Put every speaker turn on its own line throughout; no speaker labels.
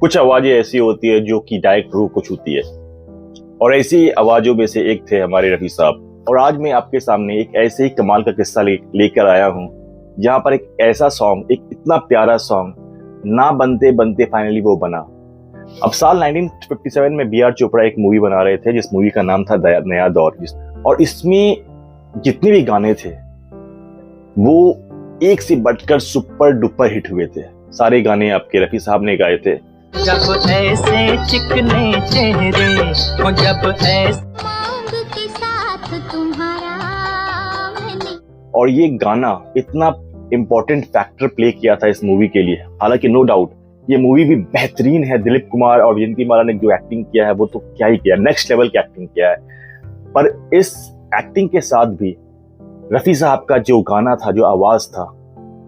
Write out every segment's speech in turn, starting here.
कुछ आवाजें ऐसी होती है जो कि डायरेक्ट रूह को छूती है, और ऐसी आवाजों में से एक थे हमारे रफी साहब। और आज मैं आपके सामने एक ऐसे ही कमाल का किस्सा लेकर आया हूँ, जहां पर एक ऐसा सॉन्ग, एक इतना प्यारा सॉन्ग ना बनते बनते फाइनली वो बना। अब साल 1957 में बी आर चोपड़ा एक मूवी बना रहे थे, जिस मूवी का नाम था नया दौर। और इसमें जितने भी गाने थे वो एक से बढ़कर सुपर डुपर हिट हुए थे। सारे गाने आपके रफी साहब ने गाए थे।
जब ऐसे चिकने चेहरे हो, जब ऐसे मांग के साथ तुम्हारा मैंने।
और ये गाना इतना इम्पोर्टेंट फैक्टर प्ले किया था इस मूवी के लिए। हालांकि नो डाउट ये मूवी भी बेहतरीन है। दिलीप कुमार और विजयंतीमाला ने जो एक्टिंग किया है वो तो क्या ही किया, नेक्स्ट लेवल की एक्टिंग किया है। पर इस एक्टिंग के साथ भी रफी साहब का जो गाना था, जो आवाज था,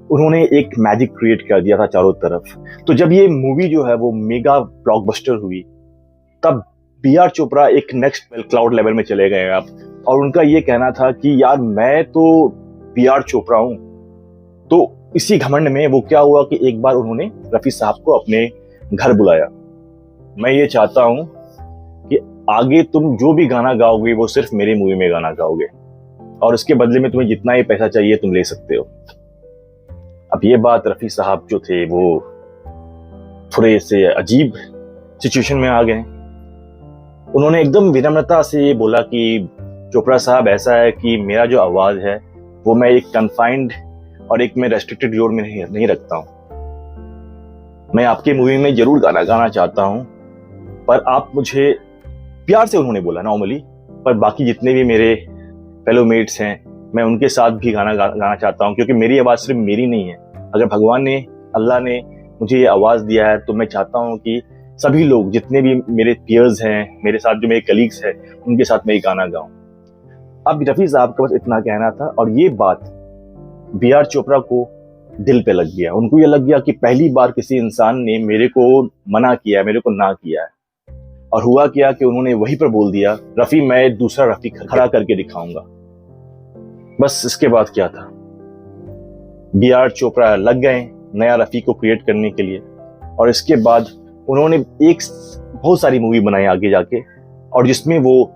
उन्होंने एक मैजिक क्रिएट कर दिया था चारों तरफ। तो जब ये मूवी जो है वो मेगा ब्लॉकबस्टर हुई, तब बी आर चोपड़ा एक नेक्स्ट क्लाउड लेवल में चले गए आप। और उनका ये कहना था कि यार मैं तो बी आर चोपड़ा हूं। तो इसी घमंड में वो क्या हुआ कि एक बार उन्होंने रफी साहब को अपने घर बुलाया। मैं ये चाहता हूं कि आगे तुम जो भी गाना गाओगे वो सिर्फ मेरी मूवी में गाना गाओगे, और उसके बदले में तुम्हें जितना ही पैसा चाहिए तुम ले सकते हो। अब ये बात रफी साहब जो थे वो थोड़े से अजीब सिचुएशन में आ गए। उन्होंने एकदम विनम्रता से ये बोला कि चोपड़ा साहब, ऐसा है कि मेरा जो आवाज है वो मैं एक कन्फाइंड और एक मैं रेस्ट्रिक्टेड जोन में नहीं रखता हूं। मैं आपके मूवी में जरूर गाना गाना चाहता हूं, पर आप मुझे प्यार से, उन्होंने बोला नॉर्मली, पर बाकी जितने भी मेरे फेलो मेट्स हैं मैं उनके साथ भी गाना गाना चाहता हूं, क्योंकि मेरी आवाज सिर्फ मेरी नहीं है। अगर भगवान ने, अल्लाह ने मुझे ये आवाज दिया है तो मैं चाहता हूं कि सभी लोग, जितने भी मेरे पियर्स हैं, मेरे साथ जो मेरे कलीग्स हैं, उनके साथ मैं ये गाना गाऊं। अब रफी साहब का बस इतना कहना था, और ये बात बी आर चोपड़ा को दिल पे लग गया। उनको ये लग गया कि पहली बार किसी इंसान ने मेरे को मना किया है, मेरे को ना किया है। और हुआ क्या कि उन्होंने वहीं पर बोल दिया, रफी मैं दूसरा रफी खड़ा करके दिखाऊंगा। बस इसके बाद क्या था, बी आर चोपड़ा लग गए नया रफी को क्रिएट करने के लिए। और इसके बाद उन्होंने बहुत सारी मूवी बनाई आगे जाके, और जिसमें वो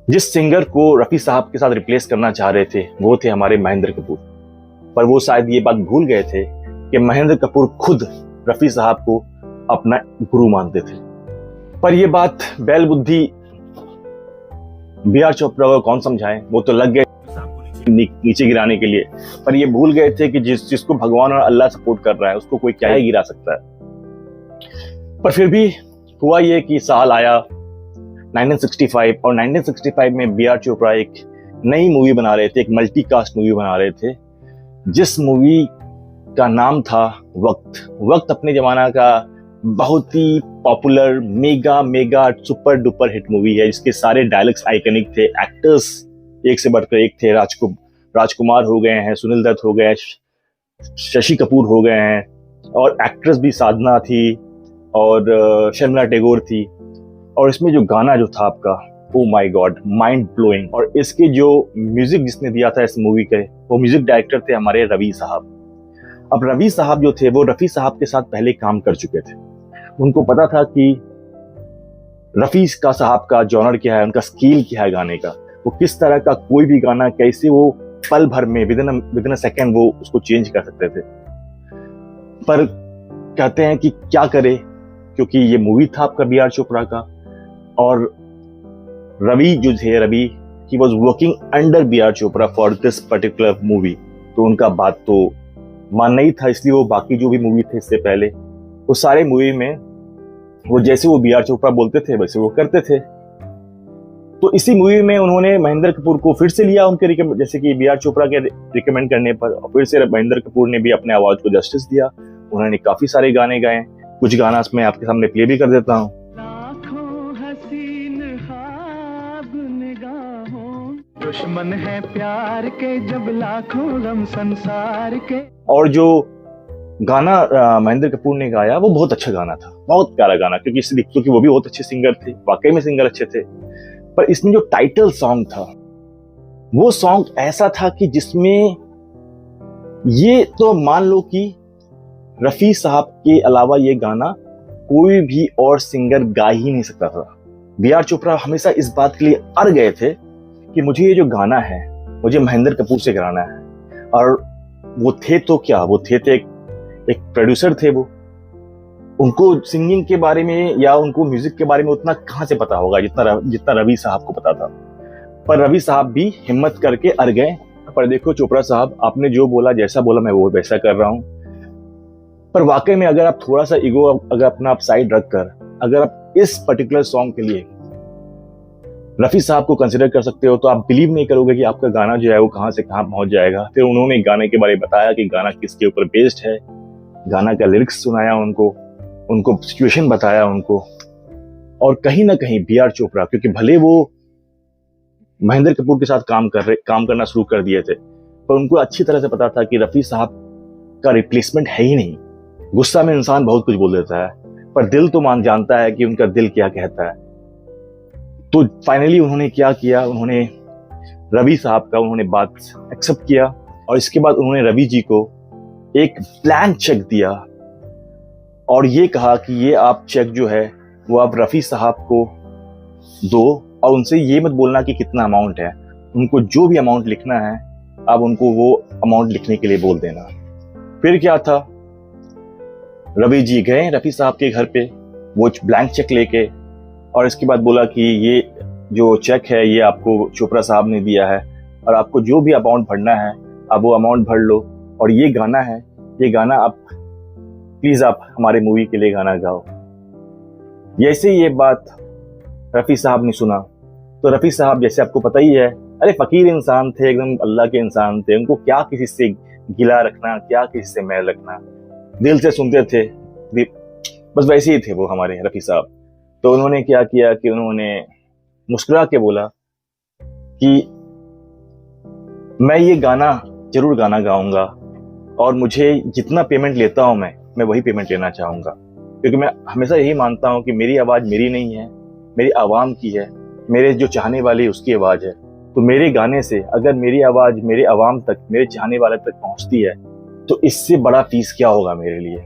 जिस सिंगर को रफी साहब के साथ रिप्लेस करना चाह रहे थे वो थे हमारे महेंद्र कपूर। पर वो शायद ये बात भूल गए थे कि महेंद्र कपूर खुद रफी साहब को अपना गुरु मानते थे। पर ये बात बैल बुद्धि बी आर चोपड़ा को कौन समझाए, वो तो लग गए नीचे गिराने के लिए। पर ये भूल गए थे कि जिसको भगवान और अल्लाह सपोर्ट कर रहा है उसको कोई क्या ही गिरा सकता है। पर फिर भी हुआ ये कि साल आया 1965, और 1965 में बी आर चोपड़ा एक नई मूवी बना रहे थे, एक मल्टीकास्ट मूवी बना रहे थे, जिस मूवी का नाम था वक्त अपने जमाना का बहुत ही popular mega super duper hit movie है, जिसके सारे डायलॉग्स आइकनिक थे। एक्टर्स एक से बढ़कर एक थे। राजकुमार हो गए हैं, सुनील दत्त हो गए, शशि कपूर हो गए हैं, और एक्ट्रेस भी साधना थी और शर्मिला टैगोर थी। और इसमें जो गाना जो था आपका, oh my God, mind blowing. और इसके जो म्यूजिक जिसने दिया था इस मूवी के, वो म्यूजिक डायरेक्टर थे हमारे रवि साहब। अब रवि साहब जो थे वो रफी साहब के साथ पहले काम कर चुके थे। उनको पता था कि रफी का साहब का जॉनर क्या है, उनका स्किल क्या है गाने का, वो किस तरह का कोई भी गाना कैसे वो पल भर में विदिन अ सेकेंड वो उसको चेंज कर सकते थे। पर कहते हैं कि क्या करे, क्योंकि ये मूवी था आपका बी आर चोपड़ा का, और रवि जो थे, Ravi he was working under B R Chopra for this particular movie. तो उनका बात तो मानना ही था, इसलिए वो बाकी जो भी मूवी थे इससे पहले, वो सारे मूवी में वो जैसे वो बी आर चोपड़ा बोलते थे वैसे वो करते थे। तो इसी मूवी में उन्होंने महेंद्र कपूर को फिर से लिया उनके जैसे कि बी आर चोपड़ा के रिकमेंड करने पर, और फिर से महेंद्र कपूर ने भी अपने आवाज को जस्टिस दिया। उन्होंने काफी सारे गाने गाए, कुछ गाना मैं आपके सामने प्ले भी कर देता हूँ।
दुश्मन है प्यार के जब लाखों गम संसार के।
और जो गाना महेंद्र कपूर ने गाया वो बहुत अच्छा गाना था, बहुत प्यारा गाना, क्योंकि वो भी बहुत अच्छे सिंगर थे, वाकई में सिंगर अच्छे थे। पर इसमें जो टाइटल सॉन्ग था वो सॉन्ग ऐसा था कि जिसमें ये तो मान लो कि रफी साहब के अलावा ये गाना कोई भी और सिंगर गा ही नहीं सकता था। बी आर चोपड़ा हमेशा इस बात के लिए अड़ गए थे कि मुझे ये जो गाना है मुझे महेंद्र कपूर से कराना है। और वो थे तो क्या, वो थे तो एक प्रोड्यूसर थे। वो उनको सिंगिंग के बारे में या उनको म्यूजिक के बारे में उतना कहाँ से पता होगा जितना रवि साहब को पता था। पर रवि साहब भी हिम्मत करके अड़ गए। पर देखो चोपड़ा साहब, आपने जो बोला, जैसा बोला मैं वो वैसा कर रहा हूं। पर वाकई में अगर आप थोड़ा सा ईगो अगर अपना आप साइड रखकर अगर आप इस पर्टिकुलर सॉन्ग के लिए रफी साहब को कंसिडर कर सकते हो तो आप बिलीव नहीं करोगे कि आपका गाना जो है वो कहां से कहां पहुंच जाएगा। फिर उन्होंने गाने के बारे में बताया कि गाना किसके ऊपर बेस्ड है, गाना का लिरिक्स सुनाया उनको सिचुएशन बताया उनको। और कहीं ना कहीं बी आर चोपड़ा, क्योंकि भले वो महेंद्र कपूर के साथ काम करना शुरू कर दिए थे, पर उनको अच्छी तरह से पता था कि रफी साहब का रिप्लेसमेंट है ही नहीं। गुस्सा में इंसान बहुत कुछ बोल देता है, पर दिल तो जानता है कि उनका दिल क्या कहता है। तो फाइनली उन्होंने क्या किया, उन्होंने रवि साहब का उन्होंने बात एक्सेप्ट किया और इसके बाद उन्होंने रवि जी को एक ब्लैंक चेक दिया और ये कहा कि ये आप चेक जो है वो आप रफी साहब को दो और उनसे ये मत बोलना कि कितना अमाउंट है। उनको जो भी अमाउंट लिखना है आप उनको वो अमाउंट लिखने के लिए बोल देना। फिर क्या था, रवि जी गए रफी साहब के घर पे वो ब्लैंक चेक लेके और इसके बाद बोला कि ये जो चेक है ये आपको चोपड़ा साहब ने दिया है और आपको जो भी अमाउंट भरना है आप वो अमाउंट भर लो और ये गाना है, ये गाना आप प्लीज आप हमारे मूवी के लिए गाना गाओ। जैसे ये बात रफी साहब ने सुना तो रफी साहब, जैसे आपको पता ही है, अरे फकीर इंसान थे, एकदम अल्लाह के इंसान थे, उनको क्या किसी से गिला रखना, क्या किसी से मैल रखना, दिल से सुनते थे, बस वैसे ही थे वो हमारे रफी साहब। तो उन्होंने क्या किया कि उन्होंने मुस्कुरा के बोला कि मैं ये गाना जरूर गाना गाऊंगा और मुझे जितना पेमेंट लेता हूं मैं वही पेमेंट लेना चाहूंगा, क्योंकि मैं हमेशा यही मानता हूं कि मेरी आवाज मेरी नहीं है, मेरी आवाम की है, मेरे जो चाहने वाले उसकी आवाज है। तो मेरे गाने से अगर मेरी आवाज मेरे आवाम तक, मेरे चाहने वाले तक पहुंचती है तो इससे बड़ा फीस क्या होगा मेरे लिए।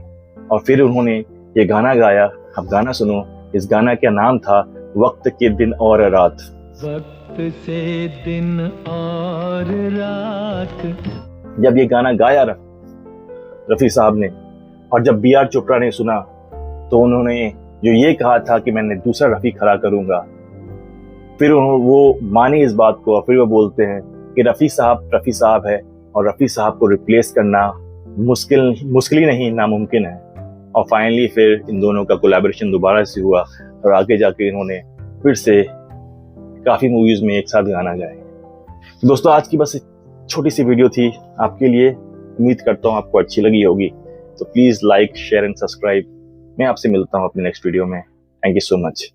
और फिर उन्होंने ये गाना गाया। अब गाना सुनो, इस गाना का नाम था वक्त के दिन और रात।
वक्त से दिन और रात।
जब ये गाना गाया रफी साहब ने और जब बी आर चोपड़ा ने सुना तो उन्होंने जो ये कहा था कि मैंने दूसरा रफी खड़ा करूंगा, फिर वो माने इस बात को और फिर वो बोलते हैं कि रफी साहब है और रफी साहब को रिप्लेस करना मुश्किल ही नहीं, नामुमकिन है। और फाइनली फिर इन दोनों का कोलैबोरेशन दोबारा से हुआ और आगे जाके इन्होंने फिर से काफी मूवीज में एक साथ गाना गाए। तो दोस्तों, आज की बस छोटी सी वीडियो थी आपके लिए, उम्मीद करता हूँ आपको अच्छी लगी होगी। तो please like, share and subscribe. मैं आपसे मिलता हूँ अपने नेक्स्ट वीडियो में। Thank you so much.